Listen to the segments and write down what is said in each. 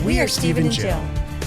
We are Steve and Jill.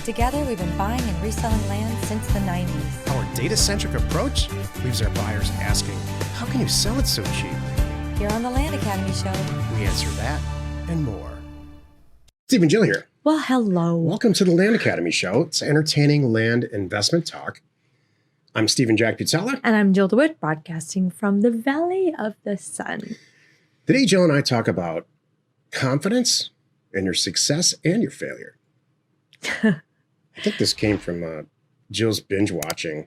Together, we've been buying and reselling land since the 90s. Our data-centric approach leaves our buyers asking, how can you sell it so cheap? Here on the Land Academy Show, We answer that and more. Steve and Jill here. well, hello. Welcome to the Land Academy Show. It's entertaining land investment talk. I'm Steve and Jack Pizzella. And I'm Jill DeWitt, broadcasting from the Valley of the Sun. Today, Jill and I talk about confidence and your success and your failure. I think this came from Jill's binge watching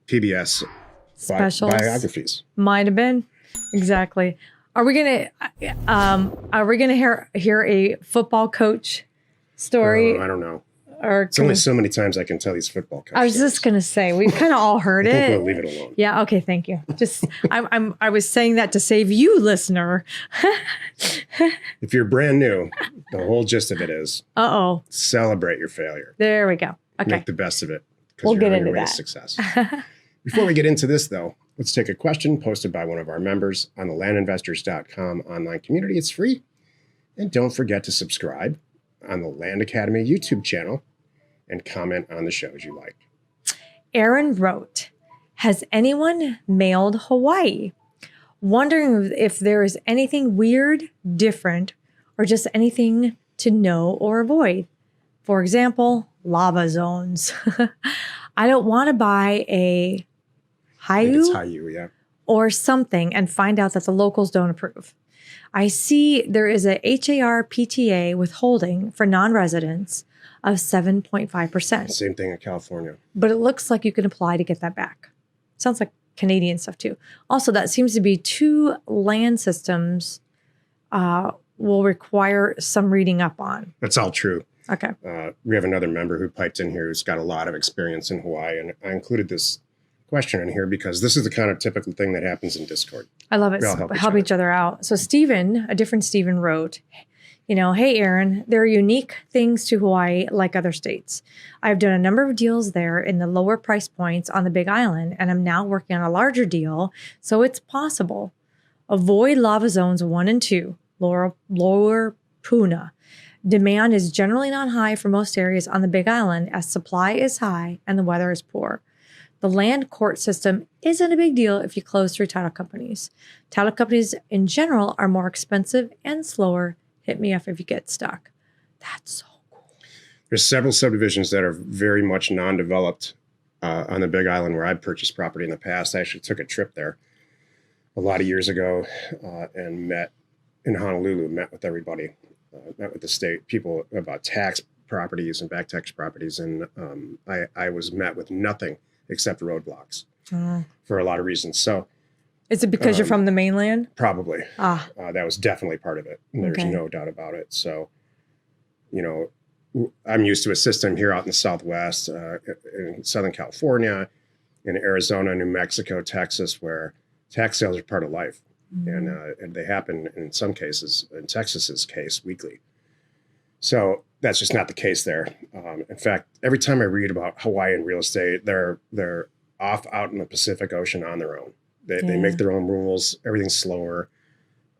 PBS Specials. biographies. Might have been. Exactly. Are we gonna hear a football coach story? I don't know. Or It's only so many times I can tell these football coaches. I was just gonna say we've kind of all heard I think it. we'll leave it alone. Yeah. Okay. Thank you. Just I was saying that to save you, listener. If you're brand new, the whole gist of it is Uh-oh. celebrate your failure. There we go. Okay. Make the best of it. 'Cause We'll you're get on into your way to that. success. Before we get into this, though, let's take a question posted by one of our members on the landinvestors.com online community. It's free. And don't forget to subscribe on the Land Academy YouTube channel and comment on the shows you like. Aaron wrote, has anyone mailed Hawaii? Wondering if there is anything weird, different, or just anything to know or avoid. For example, lava zones. I don't want to buy a I think it's Hayu Hayu, yeah. or something and find out that the locals don't approve. I see there is a HAR PTA withholding for non-residents of 7.5%. Same thing in California. But it looks like you can apply to get that back. Sounds like Canadian stuff too. Also, that seems to be two land systems will require some reading up on. That's all true. Okay. We have another member who piped in here who's got a lot of experience in Hawaii. And I included this question in here because this is the kind of typical thing that happens in Discord. I love it. We all help each Each other out. So Stephen, a different Stephen wrote, hey, Aaron, there are unique things to Hawaii like other states. I've done a number of deals there in the lower price points on the Big Island, and I'm now working on a larger deal, so it's possible. Avoid lava zones 1 and 2, lower Puna. Demand is generally not high for most areas on the Big Island as supply is high and the weather is poor. The land court system isn't a big deal if you close through title companies. Title companies in general are more expensive and slower. Hit me up if you get stuck. That's so cool. There's several subdivisions that are very much non-developed on the Big Island where I've purchased property in the past. I actually took a trip there a lot of years ago and met in Honolulu, met with everybody, met with the state people about tax properties and back tax properties. And I was met with nothing except roadblocks for a lot of reasons. So is it because you're from the mainland? probably that was definitely part of it. There's Okay. no doubt about it. So, I'm used to a system here out in the Southwest, in Southern California, in Arizona, New Mexico, Texas, where tax sales are part of life. And they happen in some cases, in Texas's case, weekly. So that's just not the case there. In fact, every time I read about Hawaiian real estate, they're off out in the Pacific Ocean on their own. They make their own rules. Everything's slower.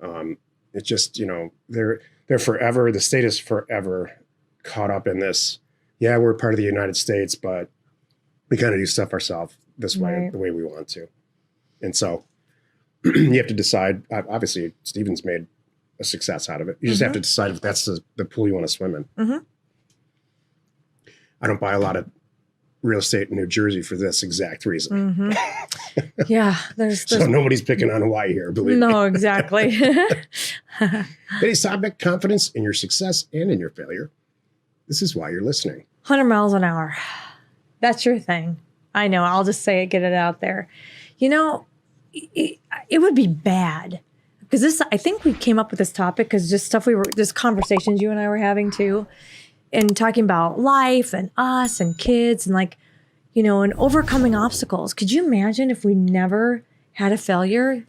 It's just, they're forever. The state is forever caught up in this. Yeah, we're part of the United States, but we kind of do stuff ourselves this way, Right. the way we want to. And so you have to decide. Obviously, Stephen's made a success out of it. You just have to decide if that's the pool you want to swim in. Mm-hmm. I don't buy a lot of real estate in New Jersey for this exact reason. Mm-hmm. Yeah, there's So nobody's picking on Hawaii here, believe me. no, exactly. Today's topic, confidence in your success and in your failure. This is why you're listening. 100 miles an hour. That's your thing. I know. I'll just say it, get it out there. It would be bad because I think we came up with this topic because just conversations you and I were having too, and talking about life and us and kids and and overcoming obstacles. Could you imagine if we never had a failure?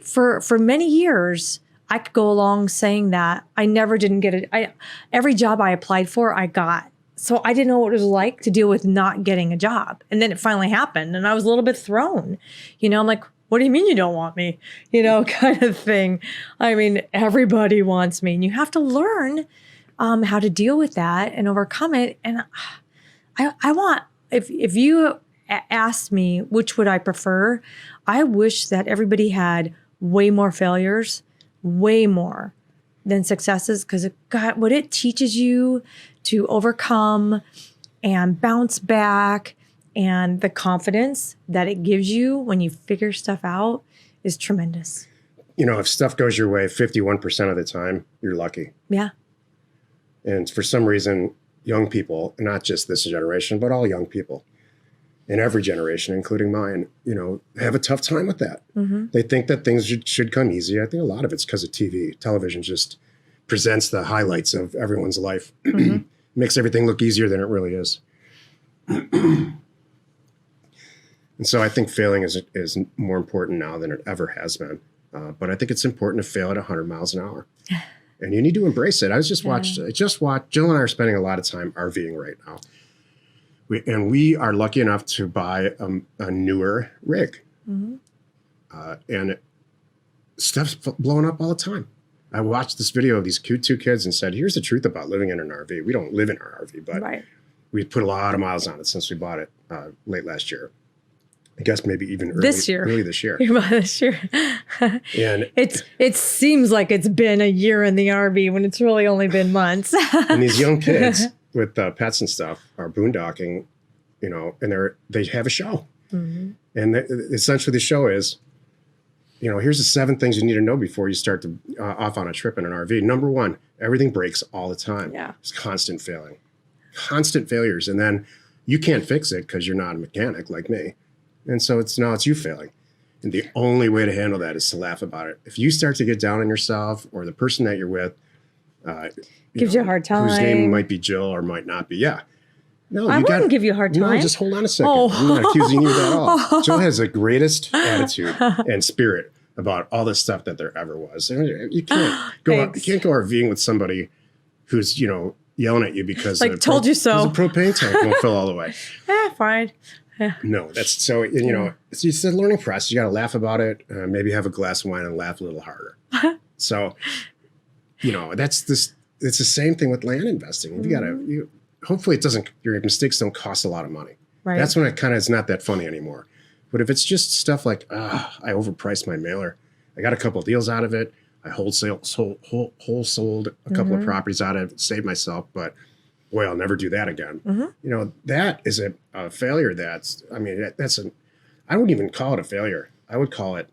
For many years, I could go along saying that I never didn't get it. Every job I applied for, I got. So I didn't know what it was like to deal with not getting a job. And then it finally happened and I was a little bit thrown. I'm like, what do you mean you don't want me? Kind of thing. I mean, everybody wants me. And you have to learn how to deal with that and overcome it. And I want, if you asked me which would I prefer, I wish that everybody had way more failures, way more than successes, because what it teaches you to overcome and bounce back, and the confidence that it gives you when you figure stuff out is tremendous. You know, if stuff goes your way 51% of the time, you're lucky. Yeah. And for some reason, young people, not just this generation, but all young people in every generation, including mine, you know, have a tough time with that. Mm-hmm. They think that things should come easy. I think a lot of it's because of TV. Television just presents the highlights of everyone's life. Mm-hmm. Makes everything look easier than it really is. And so I think failing is more important now than it ever has been. But I think it's important to fail at 100 miles an hour. And you need to embrace it. I just watched, Jill and I are spending a lot of time RVing right now. We are lucky enough to buy a newer rig. Mm-hmm. And stuff's blowing up all the time. I watched this video of these cute two kids and said, here's the truth about living in an RV. We don't live in our RV, but we put a lot of miles on it since we bought it late last year. I guess maybe even early this year. This year. And it seems like it's been a year in the RV when it's really only been months. And these young kids with pets and stuff are boondocking, you know, and they have a show. Mm-hmm. And essentially the show is, you know, here's the 7 things you need to know before you start to off on a trip in an RV. Number 1, everything breaks all the time. Yeah. It's constant constant failures. And then you can't fix it because you're not a mechanic like me. And so it's you failing. And the only way to handle that is to laugh about it. If you start to get down on yourself, or the person that you're with gives you a hard time, whose name might be Jill or might not be. Yeah. No, I wouldn't give you a hard time. No, just hold on a second. I'm not accusing you at all. Jill has the greatest attitude and spirit about all the stuff that there ever was. And you can't go RVing with somebody who's, you know, yelling at you because told you so. The propane tank won't fill all the way. Fine. Yeah. No, that's so, you know, it's a learning process. You got to laugh about it, maybe have a glass of wine and laugh a little harder. So, you know, it's the same thing with land investing. You hopefully your mistakes don't cost a lot of money. Right. That's when it's not that funny anymore. But if it's just stuff like, I overpriced my mailer, I got a couple of deals out of it, I wholesale sold a couple of properties out of it, saved myself, but boy, I'll never do that again. Mm-hmm. You know, that is a failure. I wouldn't even call it a failure. I would call it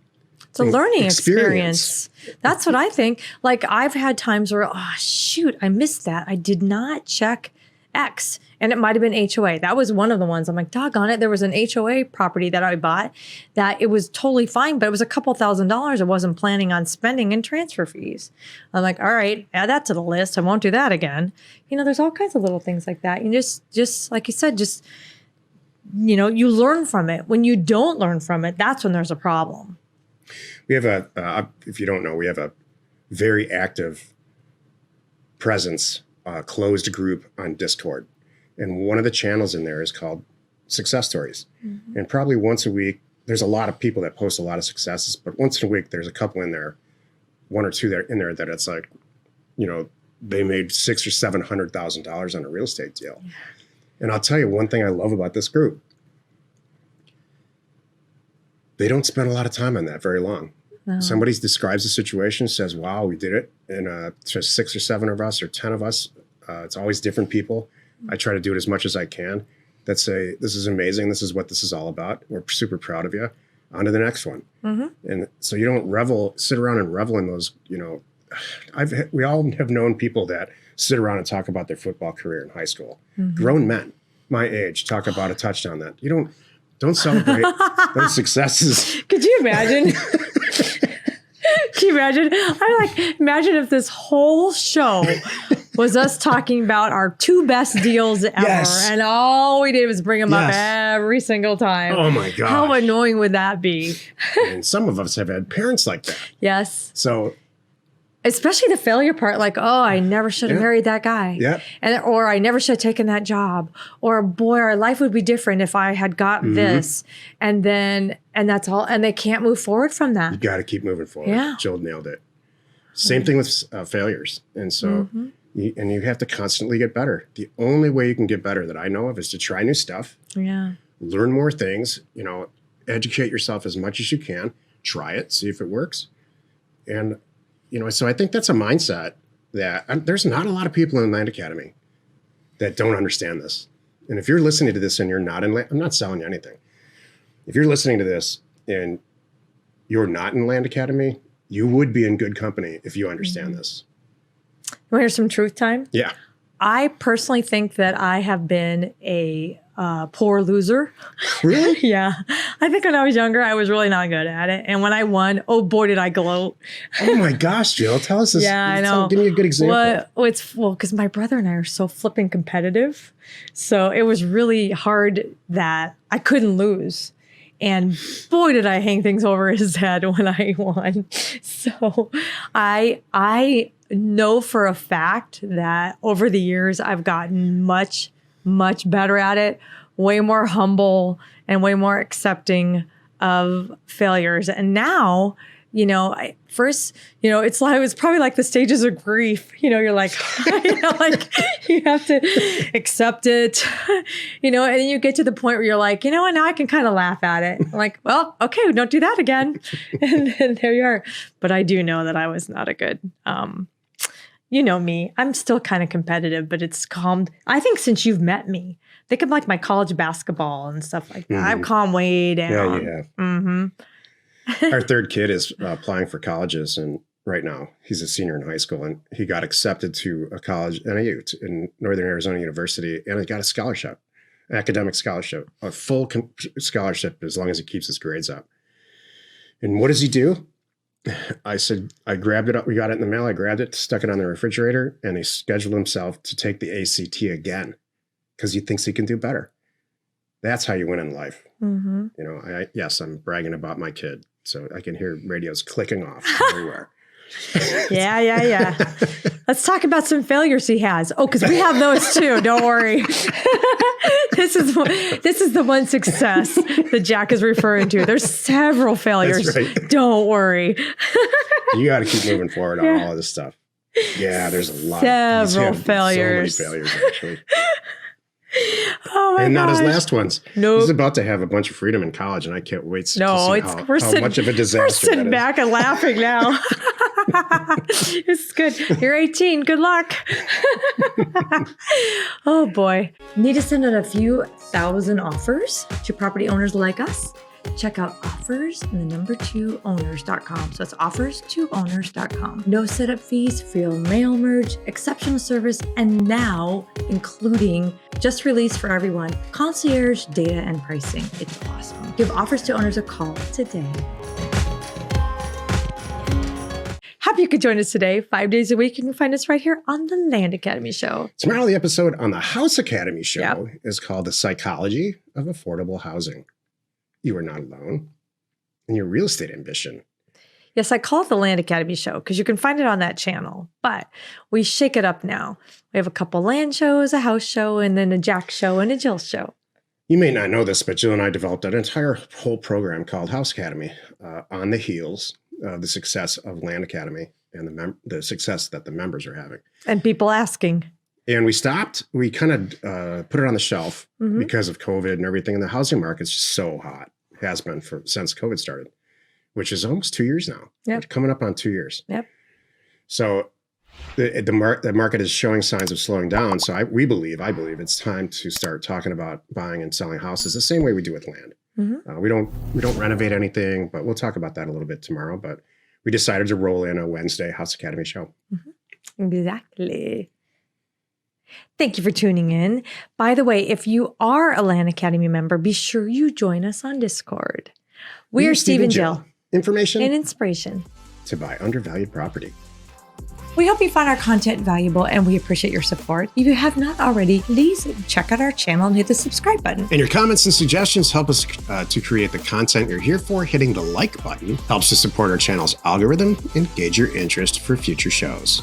it's a learning experience. That's what I think. Like, I've had times where, I missed that. I did not check X. And it might have been HOA. That was one of the ones. I'm like, doggone it. There was an HOA property that I bought that it was totally fine, but it was a couple $1,000s I wasn't planning on spending in transfer fees. I'm like, all right, add that to the list. I won't do that again. You know, there's all kinds of little things like that. You just like you said, you know, you learn from it. When you don't learn from it, that's when there's a problem. We have if you don't know, we have a very active presence, closed group on Discord. And one of the channels in there is called Success Stories. Mm-hmm. And probably once a week, there's a lot of people that post a lot of successes, but once a week, there's a couple in there, 1 or 2 that are in there that it's like, you know, they made $600,000 or $700,000 on a real estate deal. Yeah. And I'll tell you one thing I love about this group. They don't spend a lot of time on that very long. No. Somebody describes the situation, says, wow, we did it. And just 6 or 7 of us or 10 of us, it's always different people. I try to do it as much as I can. That say, this is amazing. This is what this is all about. We're super proud of you. On to the next one. Mm-hmm. And so you don't sit around and revel in those, you know, we all have known people that sit around and talk about their football career in high school. Mm-hmm. Grown men, my age, talk about a touchdown that you don't celebrate those successes. Could you imagine? Can you imagine? Imagine if this whole show was us talking about our 2 best deals ever. Yes. And all we did was bring them up every single time. Oh my God. How annoying would that be? And some of us have had parents like that. Yes. So, especially the failure part, like, I never should have married that guy. Yeah. Or I never should have taken that job. Or boy, our life would be different if I had gotten this. And that's all. And they can't move forward from that. You got to keep moving forward. Yeah. Jill nailed it. Same thing with failures. And so, And you have to constantly get better. The only way you can get better that I know of is to try new stuff, learn more things, educate yourself as much as you can, try it, see if it works. And, so I think that's a mindset that there's not a lot of people in Land Academy that don't understand this. And if you're listening to this and you're not in I'm not selling you anything. If you're listening to this and you're not in Land Academy, you would be in good company if you understand this. You want to hear some truth time? Yeah. I personally think that I have been a poor loser. Really? Yeah. I think when I was younger, I was really not good at it. And when I won, oh boy, did I gloat. Oh my gosh, Jill. Tell us this. Yeah, I know. Give me a good example. Because my brother and I are so flipping competitive. So it was really hard that I couldn't lose. And boy, did I hang things over his head when I won. So I know for a fact that over the years, I've gotten much, much better at it, way more humble and way more accepting of failures. And now, it's probably like the stages of grief. You're like, you have to accept it, and then you get to the point where you're like, what, now I can kind of laugh at it. I'm like, well, okay, don't do that again. And then there you are. But I do know that I was not a good, me, I'm still kind of competitive, but it's calmed. I think since you've met me, think of like my college basketball and stuff like that. I've calmed way down. Yeah, you have. Mm-hmm. Our third kid is applying for colleges, and right now he's a senior in high school, and he got accepted to a college, NAU, in Northern Arizona University, and he got a scholarship, academic scholarship, a full scholarship as long as he keeps his grades up. And what does he do? I said, I grabbed it up. We got it in the mail. I grabbed it, stuck it on the refrigerator, and he scheduled himself to take the ACT again because he thinks he can do better. That's how you win in life. Mm-hmm. Yes, I'm bragging about my kid, so I can hear radios clicking off everywhere. Yeah. Let's talk about some failures he has. Oh, because we have those too. Don't worry. This is the one success that Jack is referring to. There's several failures. That's right. Don't worry. You got to keep moving forward on all of this stuff. Yeah, there's a lot. Several failures. So many failures, actually. Oh my and not gosh. his last ones. Nope. He's about to have a bunch of freedom in college, and I can't wait to see how much of a disaster we're sitting that back and laughing now. It's good. You're 18. Good luck. Oh boy. Need to send out a few thousand offers to property owners like us? Check out offers and the 2owners.com. So it's offers2owners.com. No setup fees, free mail merge, exceptional service, and now including just released for everyone, concierge data and pricing. It's awesome. Give Offers to Owners a call today. Happy you could join us today. 5 days a week. You can find us right here on the Land Academy Show. Tomorrow, the episode on the House Academy Show is called The Psychology of Affordable Housing. You are not alone in your real estate ambition. Yes, I call it the Land Academy Show because you can find it on that channel, but we shake it up now. We have a couple land shows, a house show, and then a Jack show and a Jill show. You may not know this, but Jill and I developed an entire whole program called House Academy on the heels of the success of Land Academy and the success that the members are having. And people asking. And we stopped. We kind of put it on the shelf because of COVID and everything. And the housing market's just so hot. Has been since COVID started, which is almost 2 years now. Yep. We're coming up on 2 years. Yep. So the market is showing signs of slowing down. So I believe it's time to start talking about buying and selling houses the same way we do with land. Mm-hmm. We don't renovate anything, but we'll talk about that a little bit tomorrow. But we decided to roll in a Wednesday House Academy show. Mm-hmm. Exactly. Thank you for tuning in. By the way, if you are a Land Academy member, be sure you join us on Discord. We are Steve and Jill. Information and inspiration to buy undervalued property. We hope you found our content valuable and we appreciate your support. If you have not already, please check out our channel and hit the subscribe button. And your comments and suggestions help us to create the content you're here for. Hitting the like button helps to support our channel's algorithm and gauge your interest for future shows.